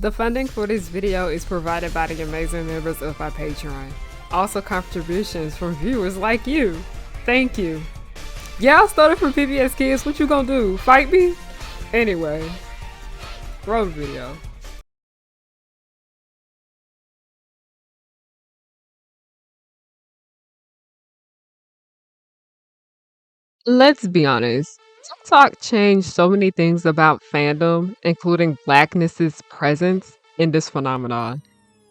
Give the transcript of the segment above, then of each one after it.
The funding for this video is provided by the amazing members of my Patreon. Also contributions from viewers like you. Thank you. Yeah, I started from PBS Kids. What you gonna do? Fight me? Anyway, roll the video. Let's be honest. TikTok changed so many things about fandom, including blackness's presence in this phenomenon,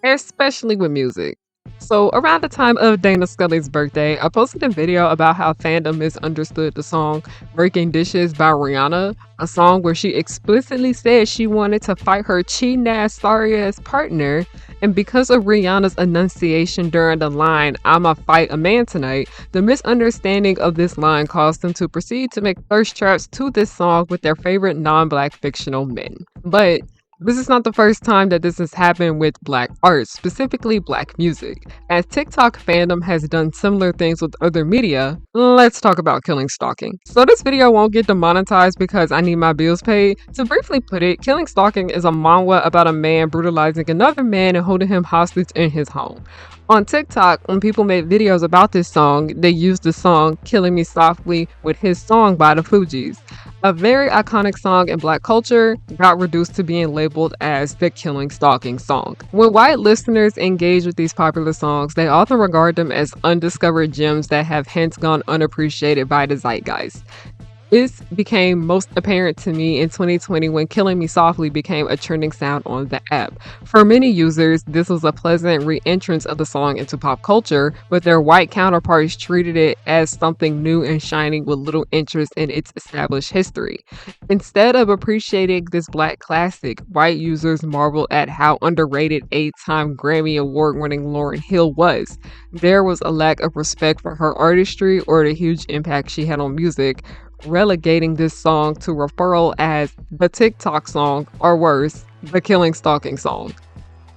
especially with music. So, around the time of Dana Scully's birthday, I posted a video about how fandom misunderstood the song Breaking Dishes by Rihanna, a song where she explicitly said she wanted to fight her cheating ass, sorry ass partner. And because of Rihanna's enunciation during the line, I'ma fight a man tonight, the misunderstanding of this line caused them to proceed to make thirst traps to this song with their favorite non-black fictional men. But this is not the first time that this has happened with black art, specifically black music. As TikTok fandom has done similar things with other media, let's talk about killing stalking. So this video won't get demonetized because I need my bills paid. To briefly put it, Killing Stalking is a manhwa about a man brutalizing another man and holding him hostage in his home. On TikTok, when people made videos about this song, they used the song Killing Me Softly with his song by the Fugees. A very iconic song in black culture got reduced to being labeled as the Killing Stalking song. When white listeners engage with these popular songs, they often regard them as undiscovered gems that have hence gone unappreciated by the zeitgeist. This became most apparent to me in 2020 when Killing Me Softly became a trending sound on the app. For many users, this was a pleasant re-entrance of the song into pop culture, but their white counterparts treated it as something new and shining with little interest in its established history. Instead of appreciating this black classic, white users marveled at how underrated 8-time Grammy Award-winning Lauryn Hill was. There was a lack of respect for her artistry or the huge impact she had on music, relegating this song to referral as the TikTok song, or worse, the Killing Stalking song.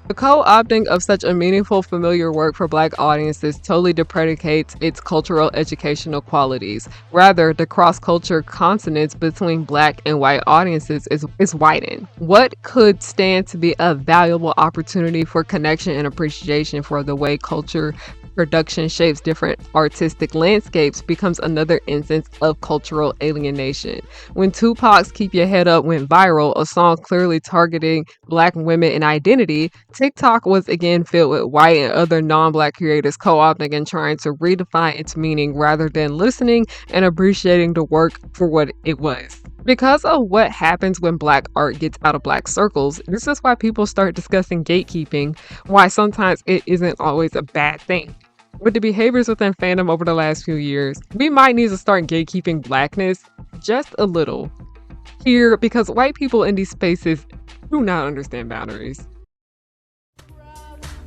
The co-opting of such a meaningful, familiar work for black audiences totally depredicates its cultural educational qualities. Rather, the cross-culture consonance between black and white audiences is widened. What could stand to be a valuable opportunity for connection and appreciation for the way culture production shapes different artistic landscapes becomes another instance of cultural alienation. When Tupac's Keep Your Head Up went viral, a song clearly targeting black women and identity, TikTok was again filled with white and other non-black creators co-opting and trying to redefine its meaning rather than listening and appreciating the work for what it was. Because of what happens when black art gets out of black circles, this is why people start discussing gatekeeping, why sometimes it isn't always a bad thing. With the behaviors within fandom over the last few years, we might need to start gatekeeping blackness just a little here because white people in these spaces do not understand boundaries.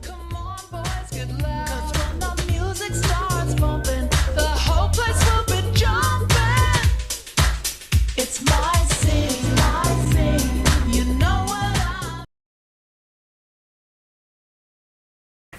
Come on, boys, get loud. 'Cause when the music starts bumping, the whole place will be jumping. It's my scene, you know what I'm.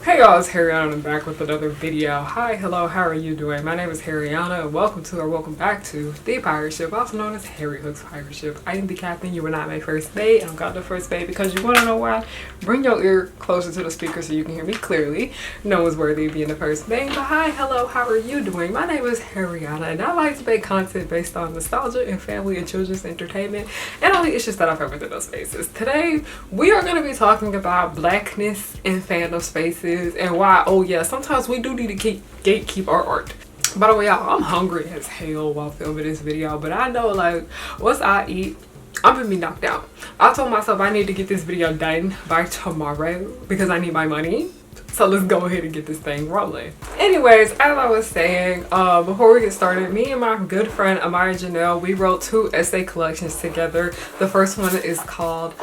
Hey y'all, it's Harriana and I'm back with another video. Hi, hello, how are you doing? My name is Harriana and welcome back to The Pirate Ship, also known as Harry Hook's Pirate Ship. I am the captain, you are not my first mate. I'm called the first mate because you want to know why? Bring your ear closer to the speaker so you can hear me clearly. No one's worthy of being the first mate. But hi, hello, how are you doing? My name is Harriana and I like to make content based on nostalgia and family and children's entertainment and all the issues that I've had within those spaces. Today, we are going to be talking about blackness in fandom spaces and why, oh yeah, sometimes we do need to gatekeep our art. By the way, y'all, I'm hungry as hell while filming this video, but I know like once I eat, I'm gonna be knocked out. I told myself I need to get this video done by tomorrow because I need my money. So let's go ahead and get this thing rolling. Anyways, as I was saying, before we get started, me and my good friend Amaya Janelle, we wrote 2 essay collections together. The first one is called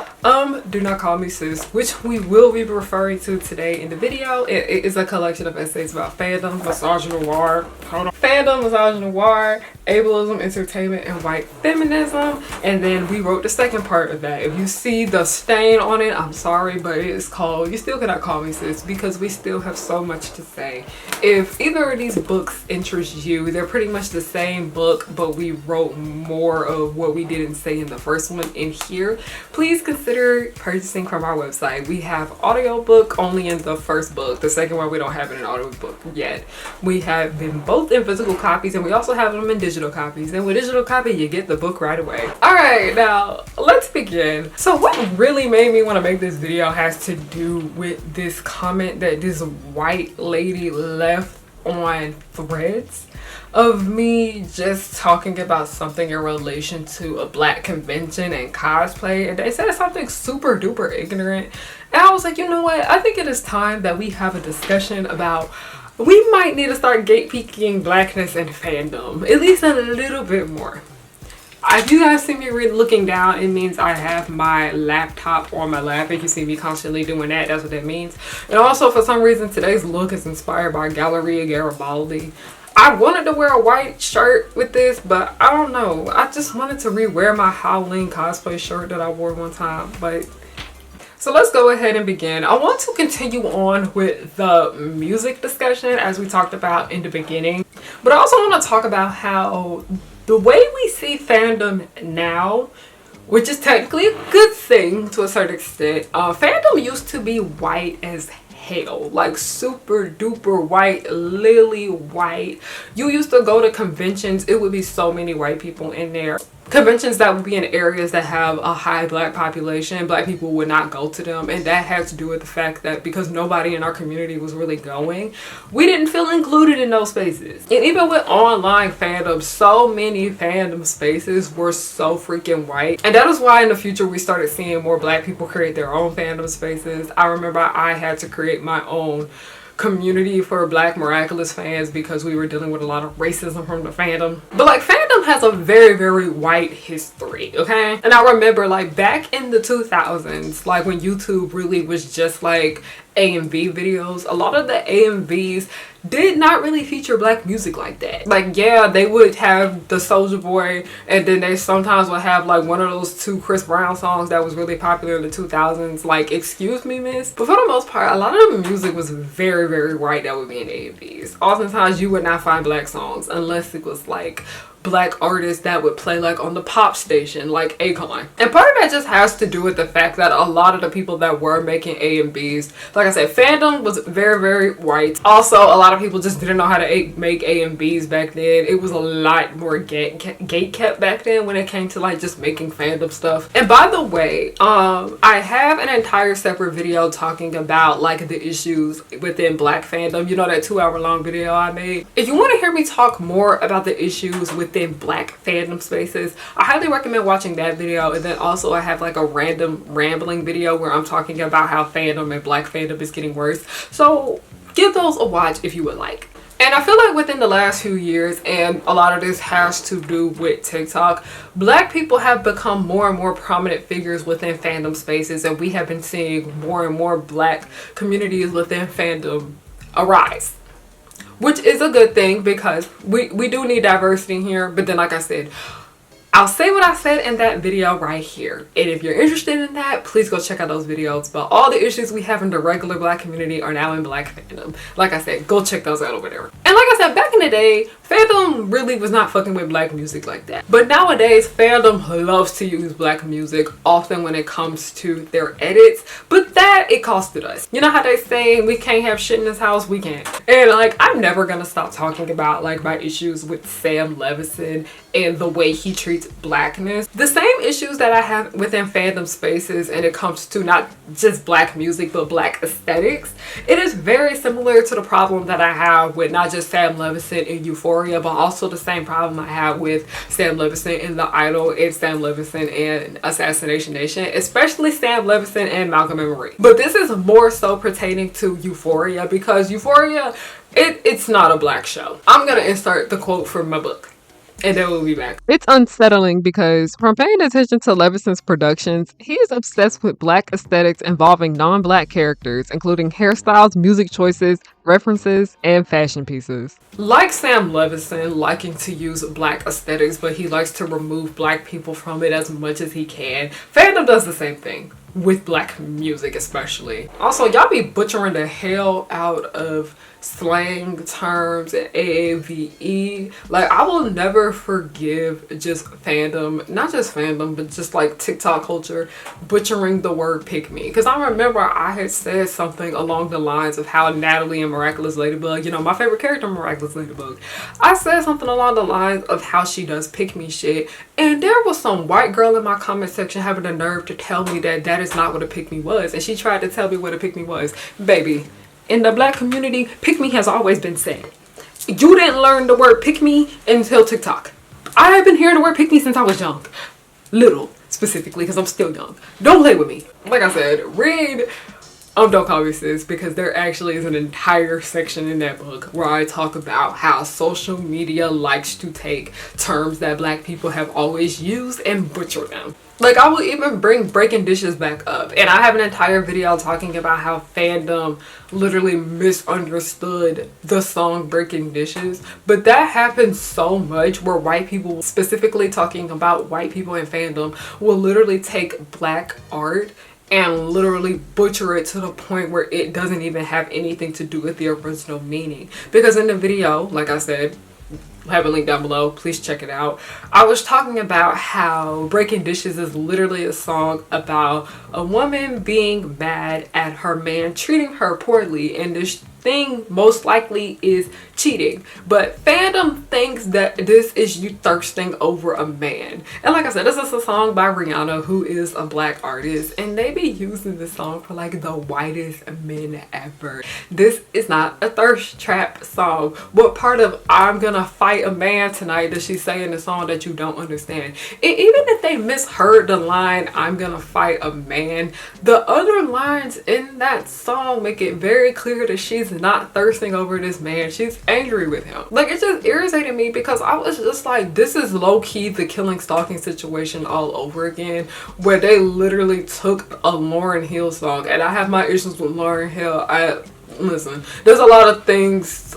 Do Not Call Me Sis, which we will be referring to today in the video. It is a collection of essays about fandom, misogynoir, ableism, entertainment, and white feminism. And then we wrote the second part of that. If you see the stain on it, I'm sorry, but it is called You Still Cannot Call Me Sis, because because we still have so much to say. If either of these books interest you, they're pretty much the same book, but we wrote more of what we didn't say in the first one in here. Please consider purchasing from our website. We have audiobook only in the first book. The second one we don't have it in audiobook yet. We have them both in physical copies, and we also have them in digital copies. And with digital copy, you get the book right away. Alright, now let's begin. So what really made me want to make this video has to do with this comment that this white lady left on Threads of me just talking about something in relation to a black convention and cosplay, and they said something super duper ignorant, and I was like, you know what, I think it is time that we have a discussion about we might need to start gatekeeping blackness and fandom at least a little bit more. If you guys see me looking down, it means I have my laptop on my lap. If you see me constantly doing that, that's what that means. And also, for some reason, today's look is inspired by Galleria Garibaldi. I wanted to wear a white shirt with this, but I don't know. I just wanted to rewear my Howling cosplay shirt that I wore one time. But so let's go ahead and begin. I want to continue on with the music discussion as we talked about in the beginning. But I also want to talk about how the way we see fandom now, which is technically a good thing to a certain extent, fandom used to be white as hell, like super duper white, lily white. You used to go to conventions, it would be so many white people in there. Conventions that would be in areas that have a high black population, black people would not go to them, and that had to do with the fact that because nobody in our community was really going, we didn't feel included in those spaces. And even with online fandom, so many fandom spaces were so freaking white, and that is why in the future we started seeing more black people create their own fandom spaces. I remember I had to create my own community for black miraculous fans because we were dealing with a lot of racism from the fandom. But like, fandom has a very white history, okay? And I remember like back in the 2000s, like when YouTube really was just like AMV videos, a lot of the AMVs did not really feature black music like that. Like, yeah, they would have the Soulja Boy, and then they sometimes would have like one of those two Chris Brown songs that was really popular in the 2000s, like Excuse Me Miss. But for the most part, a lot of the music was very white that would be in AMVs. Oftentimes you would not find black songs unless it was like black artists that would play like on the pop station like Akon. And part of that just has to do with the fact that a lot of the people that were making AMVs, like I said, fandom was very white. Also, a lot of people just didn't know how to make AMVs back then. It was a lot more gate kept back then when it came to like just making fandom stuff. And by the way, I have an entire separate video talking about like the issues within black fandom. You know, that 2-hour long video I made. If you want to hear me talk more about the issues within black fandom spaces, I highly recommend watching that video. And then also I have like a random rambling video where I'm talking about how fandom and black fandom is getting worse. So give those a watch if you would like. And I feel like within the last few years, and a lot of this has to do with TikTok, black people have become more and more prominent figures within fandom spaces, and we have been seeing more and more black communities within fandom arise. Which is a good thing because we do need diversity here. But then, like I said, I'll say what I said in that video right here. And if you're interested in that, please go check out those videos. But all the issues we have in the regular black community are now in black fandom. Like I said, go check those out over there. And like I said, back in the day, fandom really was not fucking with black music like that. But nowadays, fandom loves to use black music often when it comes to their edits. But that, it costed us. You know how they say, we can't have shit in this house? We can't. And like, I'm never gonna stop talking about like my issues with Sam Levinson and the way he treats blackness. The same issues that I have within fandom spaces, and it comes to not just black music but black aesthetics, it is very similar to the problem that I have with not just Sam Levinson in Euphoria, but also the same problem I have with Sam Levinson in The Idol and Sam Levinson in Assassination Nation, especially Sam Levinson and Malcolm and Marie. But this is more so pertaining to Euphoria because Euphoria, it's not a black show. I'm gonna insert the quote from my book, and then we'll be back. It's unsettling because from paying attention to Levinson's productions, he is obsessed with black aesthetics involving non-black characters, including hairstyles, music choices, references, and fashion pieces. Like Sam Levinson liking to use black aesthetics, but he likes to remove black people from it as much as he can, Fandom does the same thing. With black music especially. Also, y'all be butchering the hell out of slang terms and AAVE. Like, I will never forgive just fandom, not just fandom, but just like TikTok culture butchering the word pick me. Because I remember I had said something along the lines of how Natalie in Miraculous Ladybug, you know, my favorite character in Miraculous Ladybug, I said something along the lines of how she does pick me shit. And there was some white girl in my comment section having the nerve to tell me that that is not what a pick me was. And she tried to tell me what a pick me was. Baby, in the black community, pick me has always been said. You didn't learn the word pick me until TikTok. I have been hearing the word pick me since I was young. Little, specifically, because I'm still young. Don't play with me. Like I said, read Don't Call Me Sis, because there actually is an entire section in that book where I talk about how social media likes to take terms that black people have always used and butcher them. Like, I will even bring breaking dishes back up, and I have an entire video talking about how Fandom literally misunderstood the song Breaking Dishes. But that happens so much where white people, specifically talking about white people in fandom, will literally take black art and literally butcher it to the point where it doesn't even have anything to do with the original meaning. Because in the video, like I said, I have a link down below, please check it out, I was talking about how Breaking Dishes is literally a song about a woman being mad at her man treating her poorly, and this thing most likely is cheating. But fandom thinks that this is you thirsting over a man. And like I said, this is a song by Rihanna, who is a black artist, and they be using this song for like the whitest men ever. This is not a thirst trap song. What part of I'm gonna fight a man tonight does she say in the song that you don't understand? Even if they misheard the line I'm gonna fight a man, the other lines in that song make it very clear that she's not thirsting over this man. She's angry with him. Like, it just irritated me because I was just like, this is low-key the killing stalking situation all over again, where they literally took a Lauryn Hill song, and I have my issues with Lauryn Hill. Listen, there's a lot of things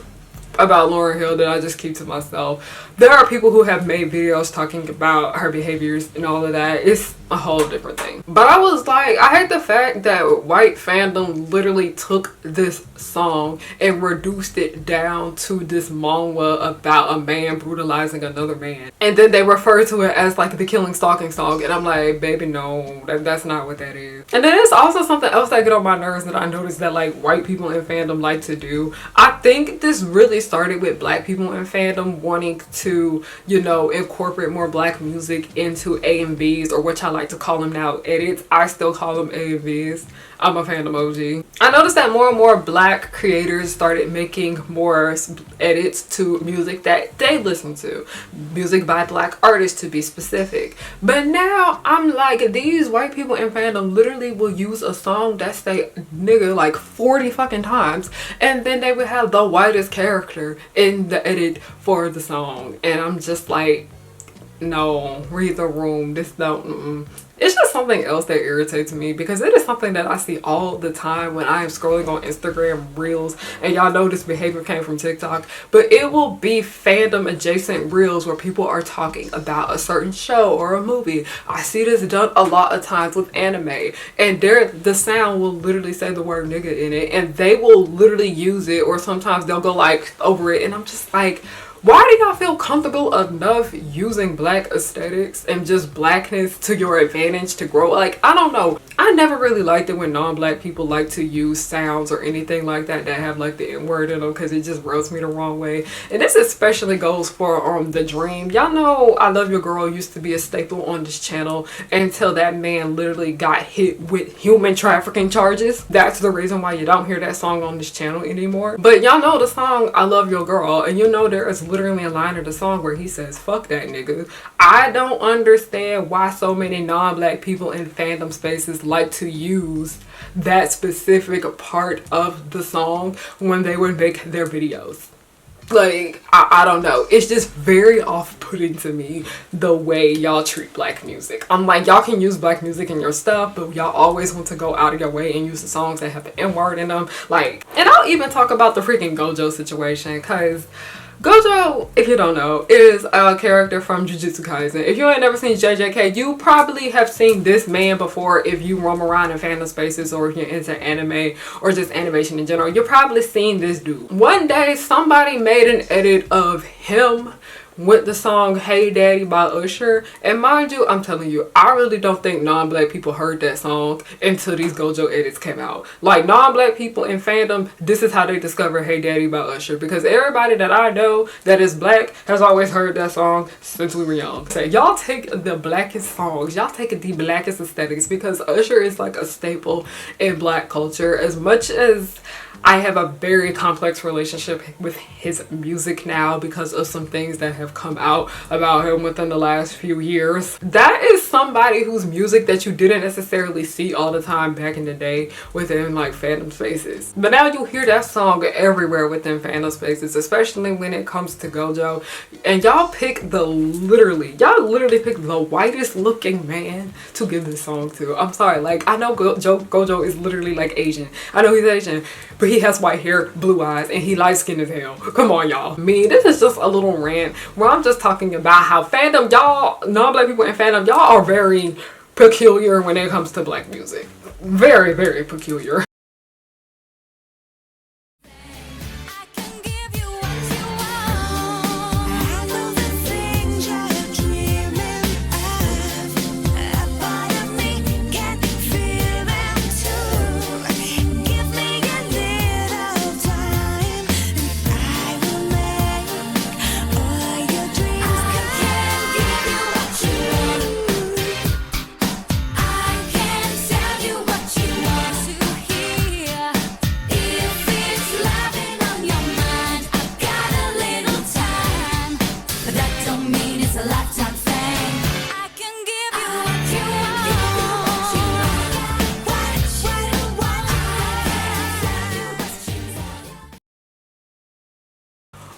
about Lauryn Hill that I just keep to myself. There are people who have made videos talking about her behaviors and all of that. It's a whole different thing. But I was like, I hate the fact that white fandom literally took this song and reduced it down to this manga about a man brutalizing another man. And then they refer to it as like the killing stalking song. And I'm like, baby, no, that's not what that is. And then there's also something else that get on my nerves that I noticed that like white people in fandom like to do. I think this really started with black people in fandom wanting to, you know, incorporate more black music into A&Vs, or which I like to call them now edits. I still call them A&Vs. I'm a fandom OG. I noticed that more and more black creators started making more edits to music that they listen to. Music by black artists, to be specific. But now I'm like, these white people in fandom literally will use a song that say nigga like 40 fucking times, and then they would have the whitest character in the edit for the song. And I'm just like, no, read the room. This don't. It's just something else that irritates me, because it is something that I see all the time when I am scrolling on Instagram reels, and y'all know this behavior came from TikTok, but it will be fandom adjacent reels where people are talking about a certain show or a movie. I see this done a lot of times with anime, and the sound will literally say the word nigga in it, and they will literally use it, or sometimes they'll go like over it, and I'm just like, why do y'all feel comfortable enough using black aesthetics and just blackness to your advantage to grow? Like, I don't know. I never really liked it when non-black people like to use sounds or anything like that that have like the N-word in them, because it just rubs me the wrong way. And this especially goes for The Dream. Y'all know I Love Your Girl used to be a staple on this channel until that man literally got hit with human trafficking charges. That's the reason why you don't hear that song on this channel anymore. But y'all know the song I Love Your Girl, and you know there is literally a line of the song where he says fuck that nigga. I don't understand why so many non-black people in fandom spaces like to use that specific part of the song when they would make their videos. Like, I don't know. It's just very off-putting to me the way y'all treat black music. I'm like, y'all can use black music in your stuff, but y'all always want to go out of your way and use the songs that have the N-word in them. Like, and I'll even talk about the freaking Gojo situation, because Gojo, if you don't know, is a character from Jujutsu Kaisen. If you ain't never seen JJK, you probably have seen this man before if you roam around in fandom spaces or if you're into anime or just animation in general. You've probably seen this dude. One day, somebody made an edit of him with the song Hey Daddy by Usher, and mind you, I'm telling you, I really don't think non-black people heard that song until these Gojo edits came out. Like, non-black people in fandom, this is how they discover Hey Daddy by Usher, because everybody that I know that is black has always heard that song since we were young. So y'all take the blackest songs, y'all take the blackest aesthetics, because Usher is like a staple in black culture. As much as I have a very complex relationship with his music now because of some things that have come out about him within the last few years. That is somebody whose music that you didn't necessarily see all the time back in the day within like fandom spaces. But now you hear that song everywhere within fandom spaces, especially when it comes to Gojo. And y'all pick y'all literally pick the whitest looking man to give this song to. I'm sorry, like, I know Gojo is literally like Asian. I know he's Asian, but he has white hair, blue eyes, and he light skinned as hell. Come on, y'all. This is just a little rant where I'm just talking about how fandom, y'all, non-black people in fandom, y'all are very peculiar when it comes to black music. Very, very peculiar.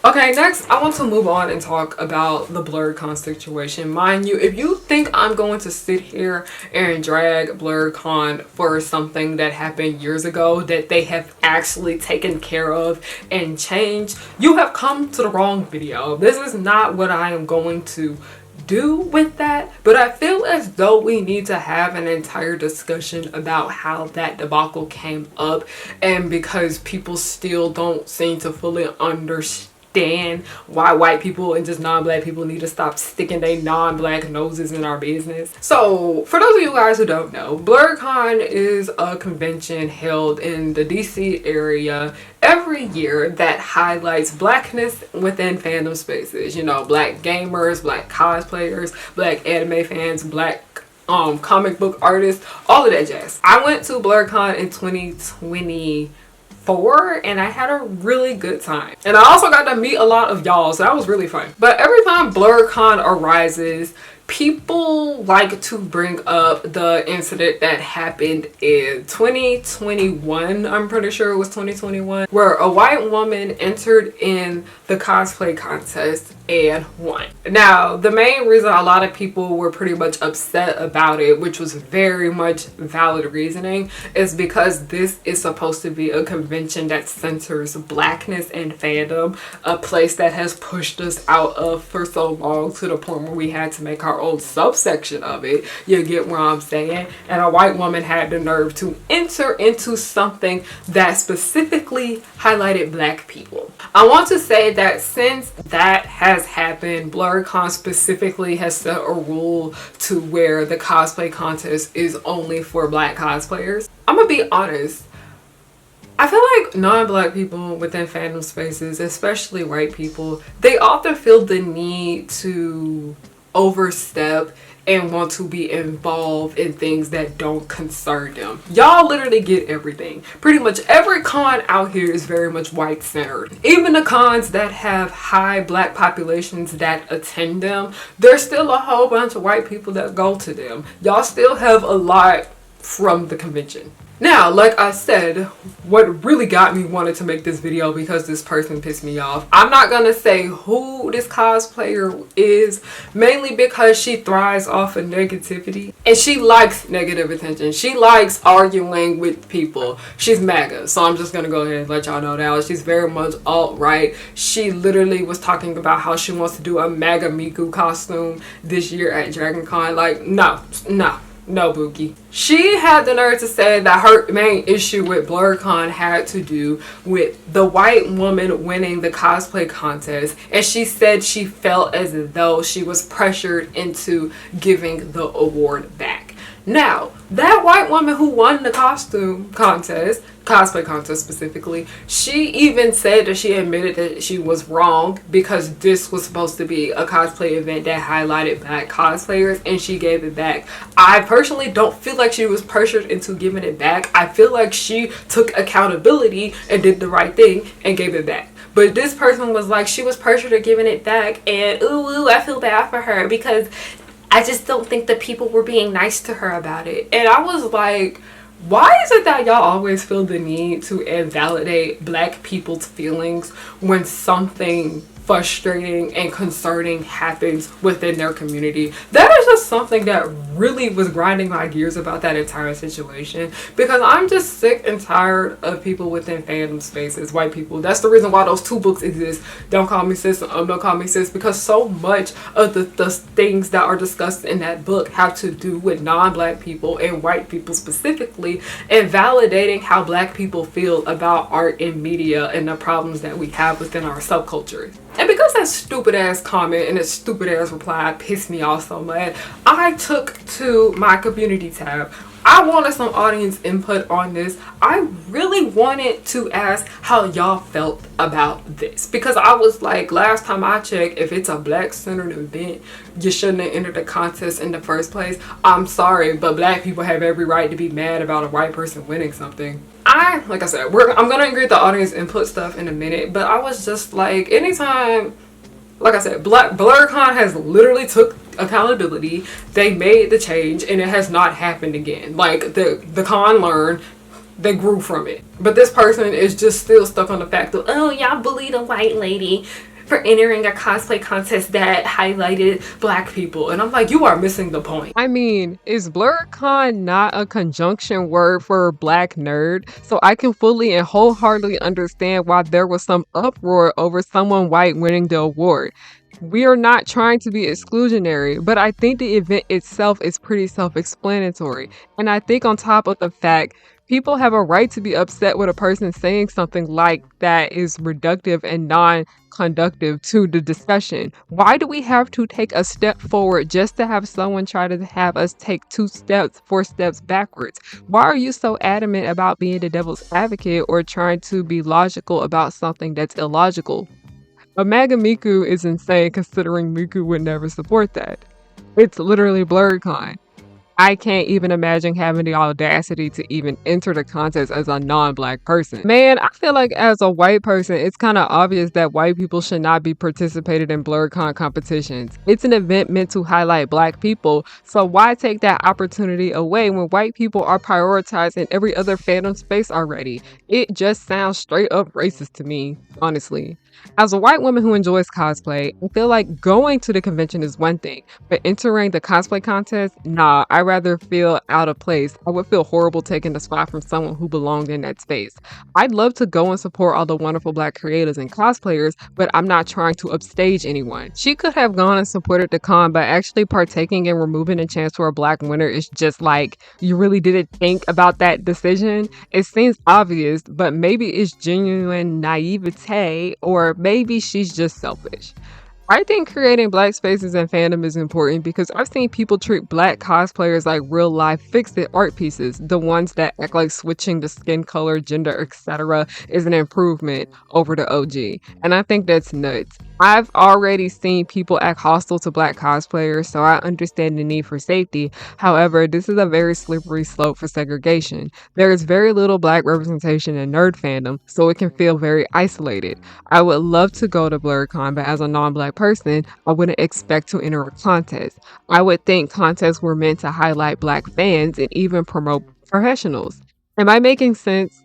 Okay, next I want to move on and talk about the Blerdcon situation. Mind you, if you think I'm going to sit here and drag Blerdcon for something that happened years ago that they have actually taken care of and changed, you have come to the wrong video. This is not what I am going to do with that, but I feel as though we need to have an entire discussion about how that debacle came up, and because people still don't seem to fully understand why white people and just non-black people need to stop sticking their non-black noses in our business. So for those of you guys who don't know, Blerdcon is a convention held in the DC area every year that highlights blackness within fandom spaces. You know, black gamers, black cosplayers, black anime fans, black comic book artists, all of that jazz. I went to Blerdcon in 2020 and I had a really good time, and I also got to meet a lot of y'all, so that was really fun. But every time Blerdcon arises, people like to bring up the incident that happened in 2021. I'm pretty sure it was 2021, where a white woman entered in the cosplay contest and won. Now, the main reason a lot of people were pretty much upset about it, which was very much valid reasoning, is because this is supposed to be a convention that centers blackness and fandom, a place that has pushed us out of for so long to the point where we had to make our own subsection of it. You get what I'm saying? And a white woman had the nerve to enter into something that specifically highlighted black people. I want to say that since that has happened, Blerdcon specifically has set a rule to where the cosplay contest is only for black cosplayers. I'm gonna be honest, I feel like non-black people within fandom spaces, especially white people, they often feel the need to overstep and want to be involved in things that don't concern them. Y'all literally get everything. Pretty much every con out here is very much white centered. Even the cons that have high black populations that attend them, there's still a whole bunch of white people that go to them. Y'all still have a lot from the convention. Now, like I said, what really got me wanted to make this video because this person pissed me off. I'm not gonna say who this cosplayer is, mainly because she thrives off of negativity and she likes negative attention. She likes arguing with people. She's MAGA, so I'm just gonna go ahead and let y'all know now. She's very much alt-right. She literally was talking about how she wants to do a MAGA Miku costume this year at DragonCon. Like, no, Bookie. She had the nerve to say that her main issue with Blerdcon had to do with the white woman winning the cosplay contest, and she said she felt as though she was pressured into giving the award back. Now, that white woman who won the cosplay contest specifically, she even said that she admitted that she was wrong because this was supposed to be a cosplay event that highlighted black cosplayers, and she gave it back. I personally don't feel like she was pressured into giving it back. I feel like she took accountability and did the right thing and gave it back. But this person was like, she was pressured into giving it back, and ooh, I feel bad for her because I just don't think that people were being nice to her about it. And I was like, why is it that y'all always feel the need to invalidate black people's feelings when something frustrating and concerning happens within their community? That is just something that really was grinding my gears about that entire situation, because I'm just sick and tired of people within fandom spaces, white people. That's the reason why those two books exist, Don't Call Me Sis, Don't Call Me Sis, because so much of the things that are discussed in that book have to do with non-black people and white people specifically, and validating how black people feel about art and media and the problems that we have within our subculture. And because that stupid ass comment and that stupid ass reply pissed me off so much, I took to my community tab. I wanted some audience input on this. I really wanted to ask how y'all felt about this, because I was like, last time I checked, if it's a black centered event, you shouldn't have entered the contest in the first place. I'm sorry, but black people have every right to be mad about a white person winning something. Like I said, I'm gonna agree with the audience input stuff in a minute, but I was just like, anytime, like I said, Blerdcon has literally took accountability. They made the change and it has not happened again. Like, the con learned, they grew from it. But this person is just still stuck on the fact of, oh, y'all bullied a white lady for entering a cosplay contest that highlighted black people. And I'm like, you are missing the point. I mean, is Blerdcon not a conjunction word for black nerd? So I can fully and wholeheartedly understand why there was some uproar over someone white winning the award. We are not trying to be exclusionary, but I think the event itself is pretty self-explanatory. And I think on top of the fact, people have a right to be upset with a person saying something like that is reductive and non-conductive to the discussion. Why do we have to take a step forward just to have someone try to have us take 4 steps backwards? Why are you so adamant about being the devil's advocate or trying to be logical about something that's illogical? A MAGA Miku is insane considering Miku would never support that. It's literally Blerdcon. I can't even imagine having the audacity to even enter the contest as a non-black person. Man, I feel like as a white person, it's kind of obvious that white people should not be participated in Blerdcon competitions. It's an event meant to highlight black people, so why take that opportunity away when white people are prioritized in every other fandom space already? It just sounds straight up racist to me, honestly. As a white woman who enjoys cosplay, I feel like going to the convention is one thing, but entering the cosplay contest, nah, I rather feel out of place. I would feel horrible taking the spot from someone who belonged in that space. I'd love to go and support all the wonderful black creators and cosplayers, but I'm not trying to upstage anyone. She could have gone and supported the con, but actually partaking and removing a chance for a black winner is just like, you really didn't think about that decision? It seems obvious, but maybe it's genuine naivete, or maybe she's just selfish. I think creating black spaces in fandom is important because I've seen people treat black cosplayers like real life fix-it art pieces, the ones that act like switching the skin color, gender, etc. is an improvement over the OG, and I think that's nuts. I've already seen people act hostile to black cosplayers, so I understand the need for safety. However, this is a very slippery slope for segregation. There is very little black representation in nerd fandom, so it can feel very isolated. I would love to go to Blerdcon, but as a non-black person, I wouldn't expect to enter a contest. I would think contests were meant to highlight black fans and even promote professionals. Am I making sense?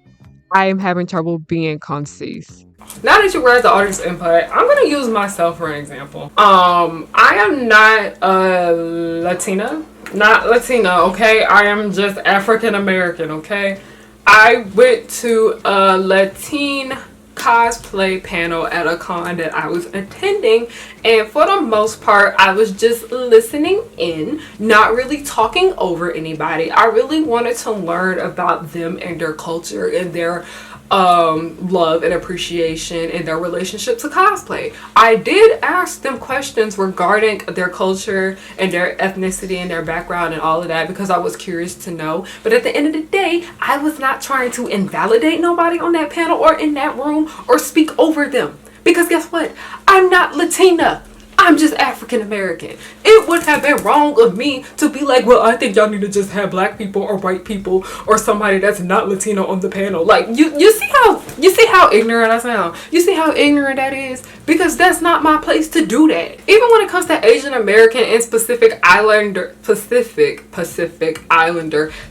I am having trouble being concise. Now that you read the audience input, I'm gonna use myself for an example. I am not Latina, not Latina, okay? I am just African American, okay? I went to a Latin cosplay panel at a con that I was attending, and for the most part I was just listening in, not really talking over anybody. I really wanted to learn about them and their culture and their love and appreciation and their relationship to cosplay. I did ask them questions regarding their culture and their ethnicity and their background and all of that because I was curious to know. But at the end of the day, I was not trying to invalidate nobody on that panel or in that room or speak over them. Because guess what? I'm not Latina. I'm just African American. It would have been wrong of me to be like, well, I think y'all need to just have black people or white people or somebody that's not Latino on the panel. Like, you see how ignorant I sound. You see how ignorant that is? Because that's not my place to do that. Even when it comes to Asian American and Pacific Islander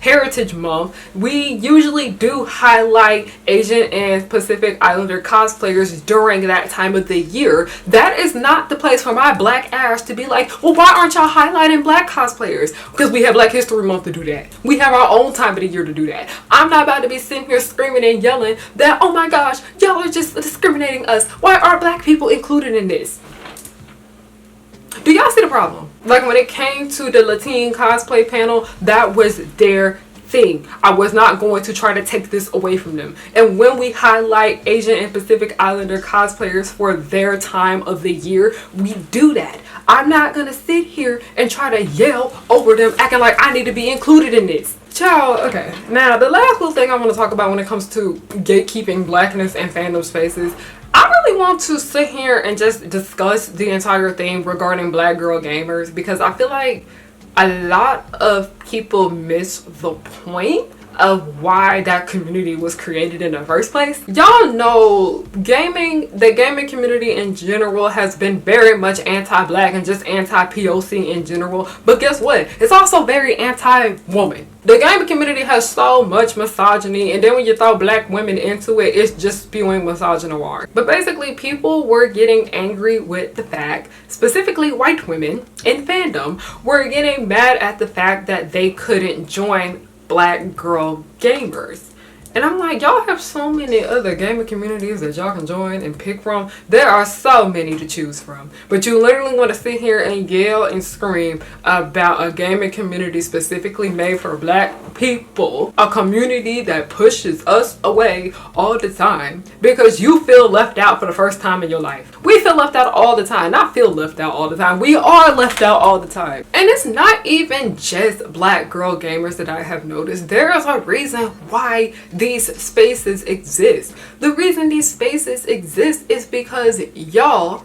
Heritage Month, we usually do highlight Asian and Pacific Islander cosplayers during that time of the year. That is not the place for my black ass to be like, well, why aren't y'all highlighting black cosplayers? Because we have Black History Month to do that. We have our own time of the year to do that. I'm not about to be sitting here screaming and yelling that, oh my gosh, y'all are just discriminating us. Why are black people included in this? Do y'all see the problem? Like when it came to the Latin cosplay panel, that was their thing. I was not going to try to take this away from them. And when we highlight Asian and Pacific Islander cosplayers for their time of the year, we do that. I'm not gonna sit here and try to yell over them acting like I need to be included in this. Child, okay. Now, the last little thing I want to talk about when it comes to gatekeeping blackness and fandom spaces, I really want to sit here and just discuss the entire thing regarding black girl gamers because I feel like a lot of people miss the point of why that community was created in the first place. Y'all know the gaming community in general has been very much anti-black and just anti-POC in general. But guess what? It's also very anti-woman. The gaming community has so much misogyny, and then when you throw black women into it, it's just spewing misogynoir. But basically, people were getting angry with the fact, specifically white women in fandom, were getting mad at the fact that they couldn't join black girl gamers. And I'm like, y'all have so many other gaming communities that y'all can join and pick from. There are so many to choose from. But you literally want to sit here and yell and scream about a gaming community specifically made for black people. A community that pushes us away all the time because you feel left out for the first time in your life. We feel left out all the time. Not feel left out all the time. We are left out all the time. And it's not even just black girl gamers that I have noticed. There is a reason why these spaces exist. The reason these spaces exist is because y'all,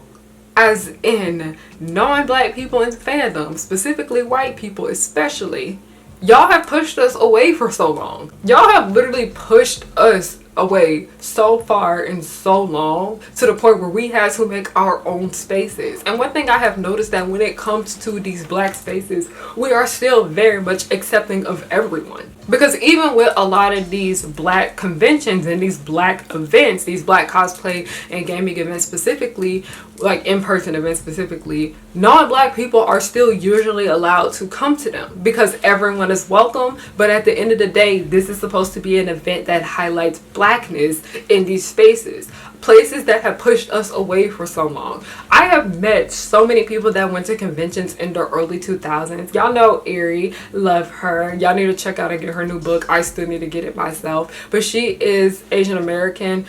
as in non-black people in fandom, specifically white people especially, y'all have pushed us away for so long. Y'all have literally pushed us away so far and so long to the point where we had to make our own spaces. And one thing I have noticed that when it comes to these black spaces, we are still very much accepting of everyone. Because even with a lot of these black conventions and these black events, these black cosplay and gaming events specifically, like in-person events specifically, non-black people are still usually allowed to come to them because everyone is welcome. But at the end of the day, this is supposed to be an event that highlights blackness in these spaces. Places that have pushed us away for so long. I have met so many people that went to conventions in the early 2000s. Y'all know Erie, love her. Y'all need to check out and get her new book. I still need to get it myself. But she is Asian American.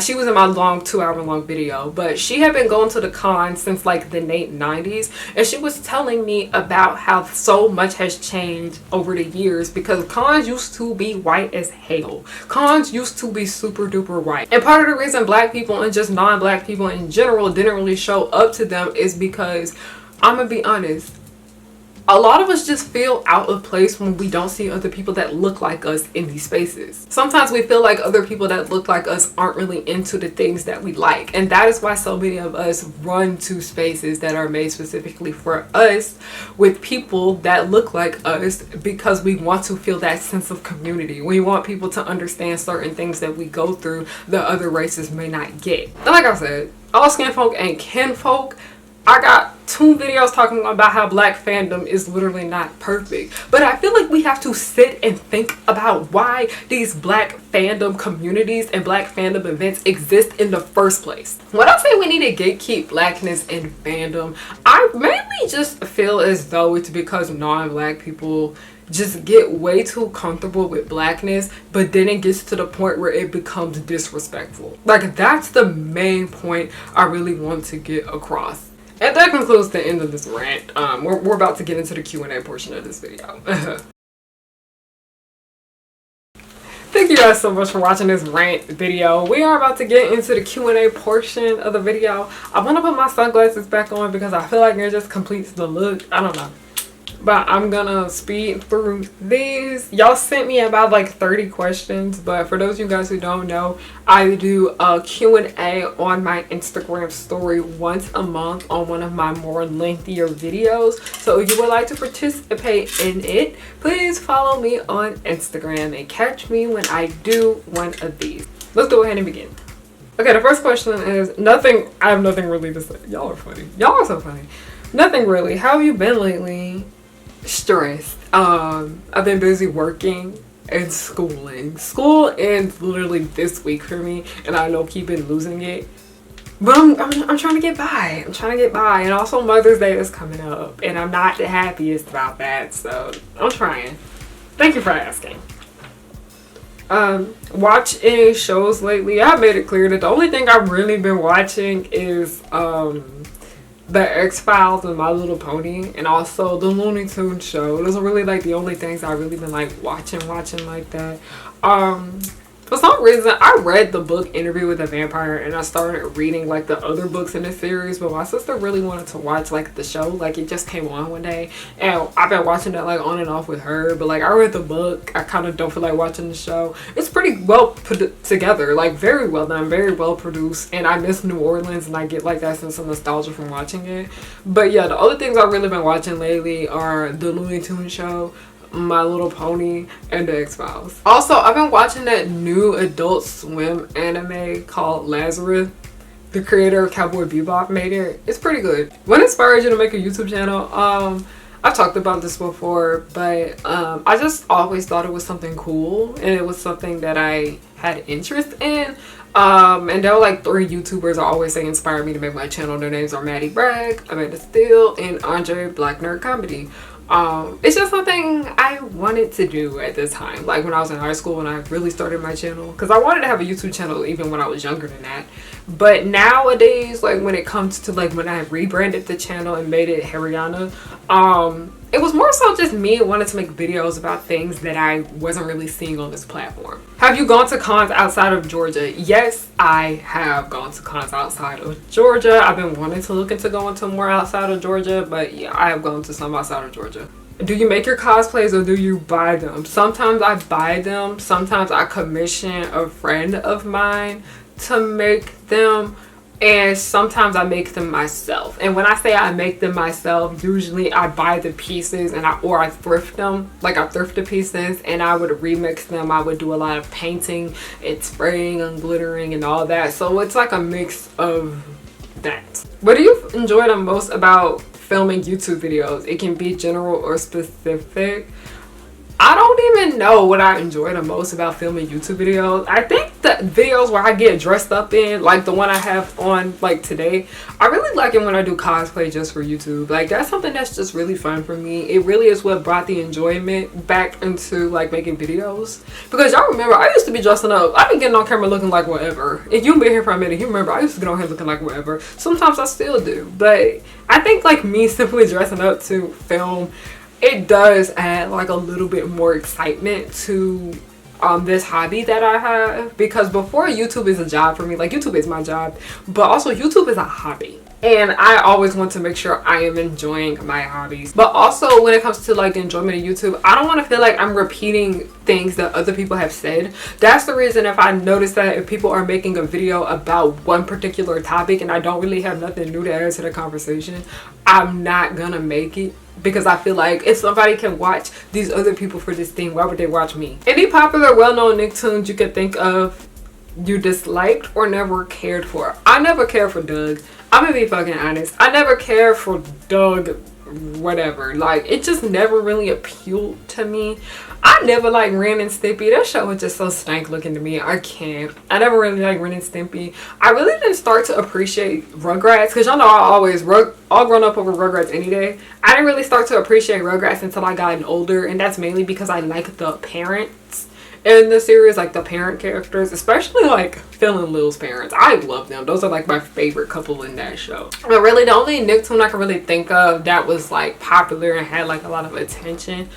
She was in my long 2-hour long video, but she had been going to the con since like the late 90s, and she was telling me about how so much has changed over the years because cons used to be white as hell. Cons used to be super duper white, and part of the reason black people and just non-black people in general didn't really show up to them is because, I'm gonna be honest, A lot of us just feel out of place when we don't see other people that look like us in these spaces. Sometimes we feel like other people that look like us aren't really into the things that we like. And that is why so many of us run to spaces that are made specifically for us with people that look like us, because we want to feel that sense of community. We want people to understand certain things that we go through that other races may not get. And like I said, all skin folk ain't kinfolk. I got 2 videos talking about how black fandom is literally not perfect. But I feel like we have to sit and think about why these black fandom communities and black fandom events exist in the first place. When I say we need to gatekeep blackness in fandom, I mainly just feel as though it's because non-black people just get way too comfortable with blackness, but then it gets to the point where it becomes disrespectful. Like, that's the main point I really want to get across. And that concludes the end of this rant. We're about to get into the Q&A portion of this video. Thank you guys so much for watching this rant video. We are about to get into the Q&A portion of the video. I want to put my sunglasses back on because I feel like it just completes the look. I don't know. But I'm gonna speed through these. Y'all sent me about like 30 questions, but for those of you guys who don't know, I do a Q&A on my Instagram story once a month on one of my more lengthier videos. So if you would like to participate in it, please follow me on Instagram and catch me when I do one of these. Let's go ahead and begin. Okay, the first question is nothing. I have nothing really to say. Y'all are funny. Y'all are so funny. Nothing really. How have you been lately? Stressed. I've been busy working and schooling. School ends literally this week for me, and I know keep losing it. But I'm trying to get by. I'm trying to get by. And also Mother's Day is coming up, and I'm not the happiest about that, so I'm trying. Thank you for asking. Watch any shows lately? I've made it clear that the only thing I've really been watching is the X-Files and My Little Pony, and also the Looney Tunes show. Those are really like the only things I've really been like watching like that. For some reason, I read the book Interview with a Vampire, and I started reading like the other books in the series, but my sister really wanted to watch like the show. Like, it just came on one day, and I've been watching that like on and off with her. But like, I read the book, I kind of don't feel like watching the show. It's pretty well put together, like very well done, very well produced, and I miss New Orleans, and I get like that sense of nostalgia from watching it. But yeah, the other things I've really been watching lately are the Looney Tunes show, My Little Pony, and the X-Files. Also, I've been watching that new Adult Swim anime called Lazarus. The creator of Cowboy Bebop made it. It's pretty good. What inspired you to make a YouTube channel? I've talked about this before, but I just always thought it was something cool, and it was something that I had interest in. And there were like 3 YouTubers I always say inspired me to make my channel. Their names are Maddie Bragg, Amanda Steele, and Andre Black Nerd Comedy. It's just something I wanted to do at this time, like when I was in high school when I really started my channel, because I wanted to have a YouTube channel even when I was younger than that. But nowadays, like when it comes to like when I rebranded the channel and made it Hariana, it was more so just me wanting to make videos about things that I wasn't really seeing on this platform. Have you gone to cons outside of Georgia? Yes, I have gone to cons outside of Georgia. I've been wanting to look into going to more outside of Georgia, but yeah, I have gone to some outside of Georgia. Do you make your cosplays or do you buy them? Sometimes I buy them. Sometimes I commission a friend of mine to make them. And sometimes I make them myself. And when I say I make them myself, usually I buy the pieces and I thrift them. Like, I thrift the pieces and I would remix them. I would do a lot of painting and spraying and glittering and all that. So it's like a mix of that. What do you enjoy the most about filming YouTube videos? It can be general or specific. I don't even know what I enjoy the most about filming YouTube videos. I think the videos where I get dressed up in, like the one I have on like today, I really like it when I do cosplay just for YouTube. Like, that's something that's just really fun for me. It really is what brought the enjoyment back into like making videos. Because y'all remember, I used to be dressing up. I've been getting on camera looking like whatever. If you've been here for a minute, you remember I used to get on here looking like whatever. Sometimes I still do. But I think like me simply dressing up to film, it does add like a little bit more excitement to this hobby that I have, because before YouTube is a job for me, like YouTube is my job, but also YouTube is a hobby. And I always want to make sure I am enjoying my hobbies. But also when it comes to like the enjoyment of YouTube, I don't want to feel like I'm repeating things that other people have said. That's the reason if I notice that if people are making a video about one particular topic and I don't really have nothing new to add to the conversation, I'm not gonna make it. Because I feel like if somebody can watch these other people for this thing, why would they watch me? Any popular well-known Nicktoons you can think of you disliked or never cared for? I never cared for Doug. I'm gonna be fucking honest. I never cared for Doug whatever. Like, it just never really appealed to me. I never liked Ren and Stimpy. That show was just so stank looking to me. I can't. I never really liked Ren and Stimpy. I really didn't start to appreciate Rugrats, because y'all know I always all grown up over Rugrats any day. I didn't really start to appreciate Rugrats until I got older, and that's mainly because I like the parents in the series, like the parent characters, especially like Phil and Lil's parents. I love them. Those are like my favorite couple in that show. But really the only Nicktoon I can really think of that was like popular and had like a lot of attention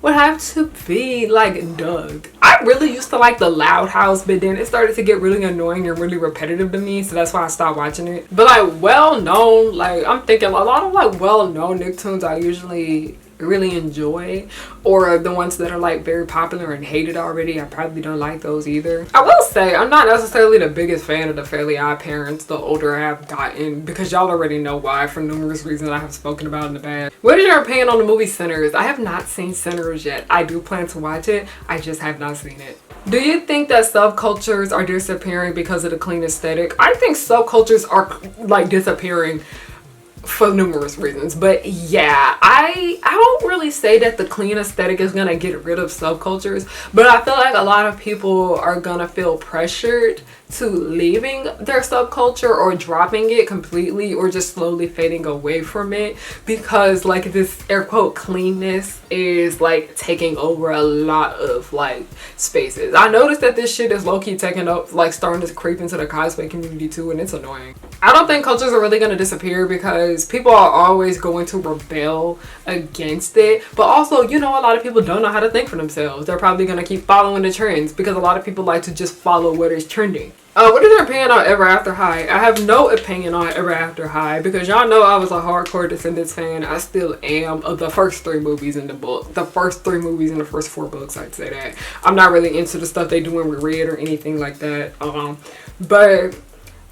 would have to be like Doug. I really used to like the Loud House, but then it started to get really annoying and really repetitive to me, so that's why I stopped watching it. But like well-known, like I'm thinking a lot of like well-known Nicktoons I usually really enjoy, or the ones that are like very popular and hated already, I probably don't like those either. I will say I'm not necessarily the biggest fan of the Fairly Odd Parents the older I have gotten, because y'all already know why for numerous reasons I have spoken about in the past. What is your opinion on the movie Sinners? I have not seen Sinners yet. I do plan to watch it. I just have not seen it. Do you think that subcultures are disappearing because of the clean aesthetic? I think subcultures are like disappearing for numerous reasons, but yeah, I don't really say that the clean aesthetic is gonna get rid of subcultures, but I feel like a lot of people are gonna feel pressured to leaving their subculture or dropping it completely or just slowly fading away from it, because like this air quote cleanness is like taking over a lot of like spaces. I noticed that this shit is low-key taking up, like starting to creep into the cosplay community too, and it's annoying. I don't think cultures are really going to disappear, because people are always going to rebel against it, but also, you know, a lot of people don't know how to think for themselves. They're probably going to keep following the trends because a lot of people like to just follow what is trending. What is your opinion on Ever After High? I have no opinion on Ever After High, because y'all know I was a hardcore Descendants fan. I still am, of the first 3 movies in the book. The first 3 movies in the first 4 books, I'd say that. I'm not really into the stuff they do in Red or anything like that. But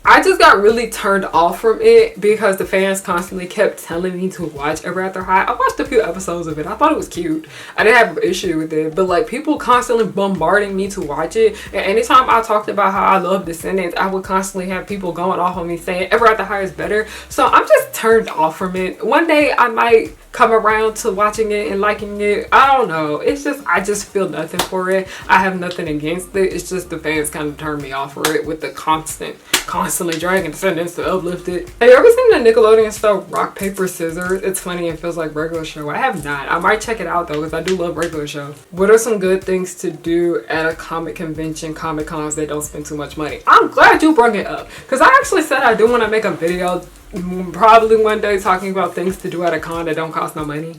I just got really turned off from it because the fans constantly kept telling me to watch Ever After High. I watched a few episodes of it. I thought it was cute. I didn't have an issue with it. But like people constantly bombarding me to watch it. And anytime I talked about how I love Descendants, I would constantly have people going off on me saying Ever After High is better. So I'm just turned off from it. One day I might come around to watching it and liking it. I don't know. It's just, I just feel nothing for it. I have nothing against it. It's just the fans kind of turn me off for it with the constantly dragging Descendants to uplift it. Have you ever seen the Nickelodeon show Rock, Paper, Scissors? It's funny and feels like regular show. I have not. I might check it out though, because I do love regular shows. What are some good things to do at a comic convention, Comic Cons that don't spend too much money? I'm glad you brought it up, because I actually said I do want to make a video probably one day talking about things to do at a con that don't cost no money.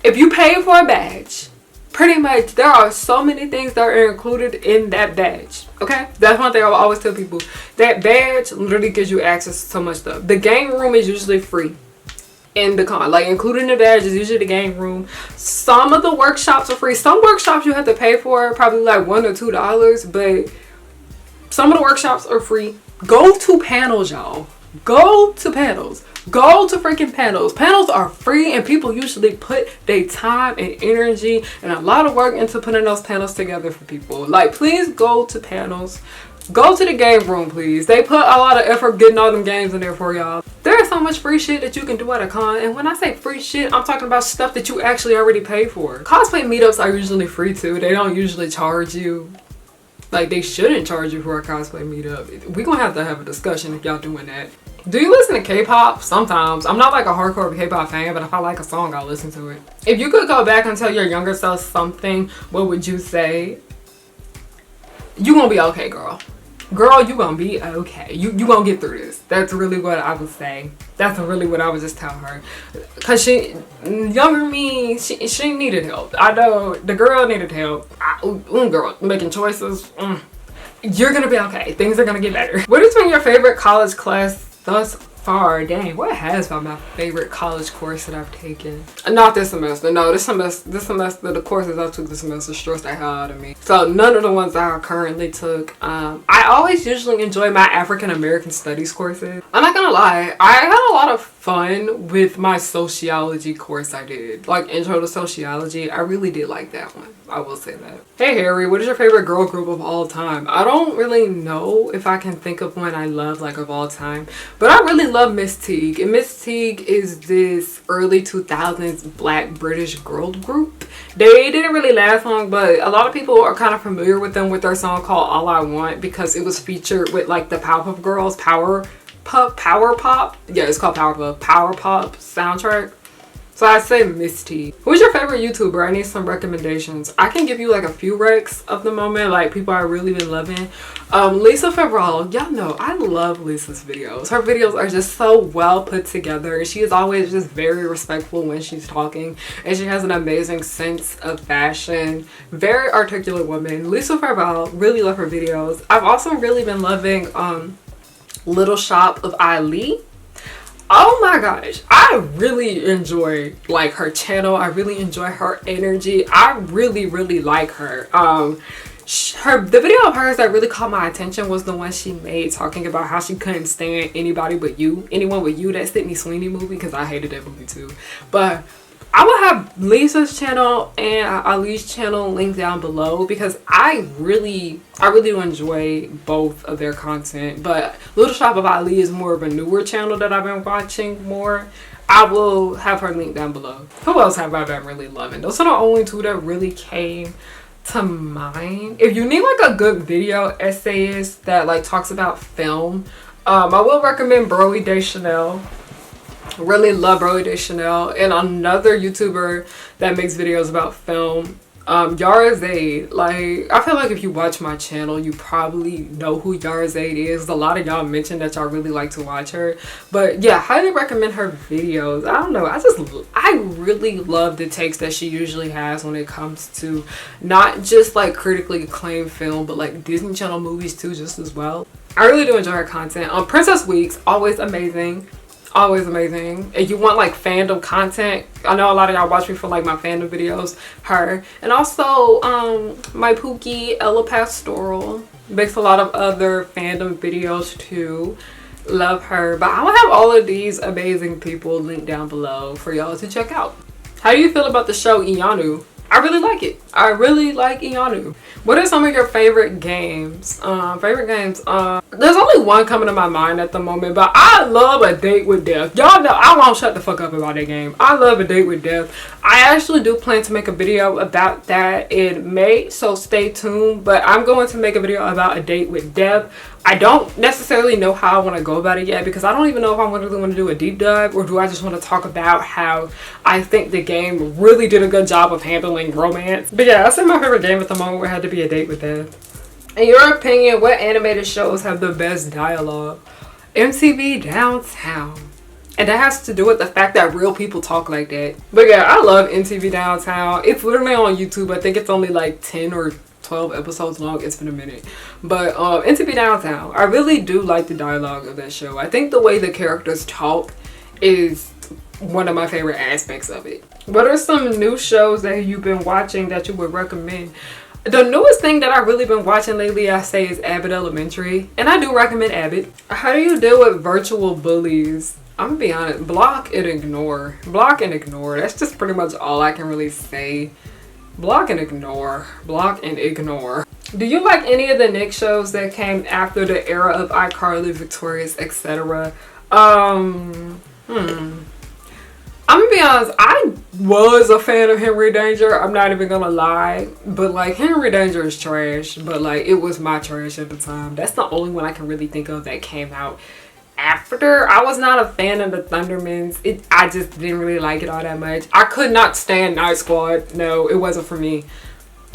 If you pay for a badge, pretty much there are so many things that are included in that badge. Okay, that's one thing I always tell people. That badge literally gives you access to so much stuff. The game room is usually free in the con, like including the badge is usually the game room. Some of the workshops are free. Some workshops you have to pay for, probably like $1 or $2, but some of the workshops are free. Go to panels, y'all. Go to panels. Go to freaking panels. Panels are free, and people usually put their time and energy and a lot of work into putting those panels together for people. Like, please go to panels. Go to the game room, please. They put a lot of effort getting all them games in there for y'all. There's so much free shit that you can do at a con, and when I say free shit, I'm talking about stuff that you actually already pay for. Cosplay meetups are usually free too. They don't usually charge you. Like, they shouldn't charge you for a cosplay meetup. We're gonna have to have a discussion if y'all doing that. Do you listen to K-pop? Sometimes. I'm not like a hardcore K-pop fan, but if I like a song, I'll listen to it. If you could go back and tell your younger self something, what would you say? You gonna be okay, girl. Girl, you gonna be okay. You gonna get through this. That's really what I would say. That's really what I would just tell her. Cause younger me, she needed help. I know the girl needed help. girl, making choices. You're gonna be okay. Things are gonna get better. What has been your favorite college class thus far? Dang, what has been my favorite college course that I've taken? Not this semester. No, this semester, the courses I took this semester stressed the hell out of me. So none of the ones that I currently took. I always usually enjoy my African American studies courses. I'm not gonna lie, I had a lot of fun with my sociology course I did. Like intro to sociology, I really did like that one. I will say that. Hey Harry, what is your favorite girl group of all time? I don't really know if I can think of one I love like of all time, but I really love Miss Teague. And Miss Teague is this early 2000s black British girl group. They didn't really last long, but a lot of people are kind of familiar with them with their song called All I Want because it was featured with like the Powerpuff Girls Power Pop. Yeah, it's called Power Pop soundtrack. So I say Miss T. Who's your favorite YouTuber? I need some recommendations. I can give you like a few recs of the moment, like people I really been loving. Lisa Febral, y'all know I love Lisa's videos. Her videos are just so well put together. She is always just very respectful when she's talking, and she has an amazing sense of fashion. Very articulate woman. Lisa Febral, really love her videos. I've also really been loving Little Shop of Ali. Oh my gosh, I really enjoy like her channel. I really enjoy her energy. I really like her. The video of hers that really caught my attention was the one she made talking about how she couldn't stand anyone but you, that Sydney Sweeney movie, because I hated that movie too. But I will have Lisa's channel and Ali's channel linked down below because I really do enjoy both of their content. But Little Shop of Ali is more of a newer channel that I've been watching more. I will have her linked down below. Who else have I been really loving? Those are the only two that really came to mind. If you need like a good video essayist that like talks about film, I will recommend Broly Deschanel. Really love Broly Deschanel. And another YouTuber that makes videos about film, Yara Zaid. Like, I feel like if you watch my channel, you probably know who Yara Zaid is. A lot of y'all mentioned that y'all really like to watch her. But yeah, highly recommend her videos. I don't know. I really love the takes that she usually has when it comes to not just like critically acclaimed film, but like Disney Channel movies too, just as well. I really do enjoy her content. Princess Weeks, always amazing. Always amazing. If you want like fandom content, I know a lot of y'all watch me for like my fandom videos, her. And also my Pookie Ella Pastoral makes a lot of other fandom videos too. Love her. But I will have all of these amazing people linked down below for y'all to check out. How do you feel about the show Iyanu? I really like it. I really like Iyanu. What are some of your favorite games? There's only one coming to my mind at the moment, but I love A Date with Death. Y'all know I won't shut the fuck up about that game. I love A Date with Death. I actually do plan to make a video about that in May, so stay tuned. But I'm going to make a video about A Date with Death. I don't necessarily know how I want to go about it yet because I don't even know if I really want to do a deep dive or do I just want to talk about how I think the game really did a good job of handling romance. But yeah, I said my favorite game at the moment would have to be A Date with Death. In your opinion, what animated shows have the best dialogue? MTV Downtown. And that has to do with the fact that real people talk like that. But yeah, I love MTV Downtown. It's literally on YouTube. I think it's only like 10 or 12 episodes long. It's been a minute. But MTV Downtown, I really do like the dialogue of that show. I think the way the characters talk is one of my favorite aspects of it. What are some new shows that you've been watching that you would recommend? The newest thing that I've really been watching lately, I say, is Abbott Elementary. And I do recommend Abbott. How do you deal with virtual bullies? I'm gonna be honest, block and ignore. Block and ignore. That's just pretty much all I can really say. Block and ignore. Block and ignore. Do you like any of the Nick shows that came after the era of iCarly, Victorious, etc.? I'm gonna be honest, I was a fan of Henry Danger. I'm not even gonna lie. But like, Henry Danger is trash. But like, it was my trash at the time. That's the only one I can really think of that came out after. I was not a fan of the Thundermans. I just didn't really like it all that much. I could not stand Night Squad. No, it wasn't for me.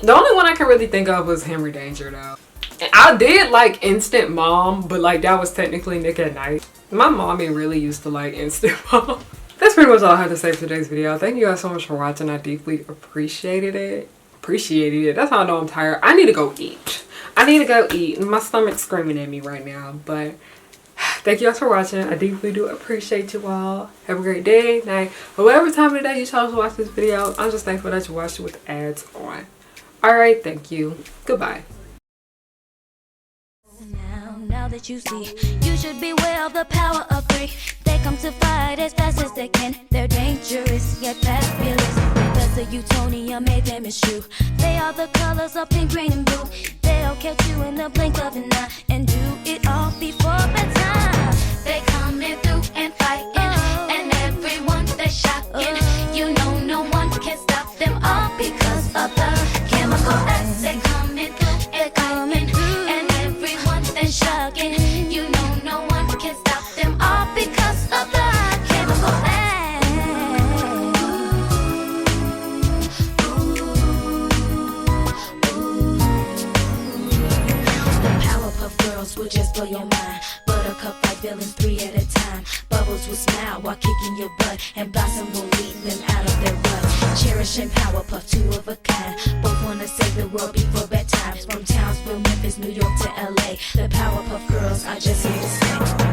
The only one I can really think of was Henry Danger though. And I did like Instant Mom, but like that was technically Nick at Night. My mommy really used to like Instant Mom. That's pretty much all I had to say for today's video. Thank you guys so much for watching. I deeply appreciated it. appreciated it. That's how I know I'm tired. I need to go eat. I need to go eat. And my stomach's screaming at me right now. But thank you guys for watching. I deeply do appreciate you all. Have a great day, night, whatever time of the day you chose to watch this video. I'm just thankful that you watched it with ads on. Alright, thank you. Goodbye. Now that you see, you should beware of the power of three. They come to fight as fast as they can. They're dangerous yet fabulous. Because the Utonium made them eschew. They are the colors of pink, green, and blue. They'll catch you in the blink of an eye and do it all before bedtime. They coming through and fighting, and everyone they're shocking. You know no one can stop them all because of the chemical acts. They coming through and coming, and everyone they're shocking. You know no one can stop them all because of the chemical acts. The Powerpuff Girls will just blow your mind. Buttercup fight villains 3 at a time. Bubbles will smile while kicking your butt, and Blossom will lead them out of their rut. Cherish and Powerpuff, 2 of a kind. Both wanna save the world before bedtime. From Townsville, Memphis, New York to LA, the Powerpuff Girls are just here to stay.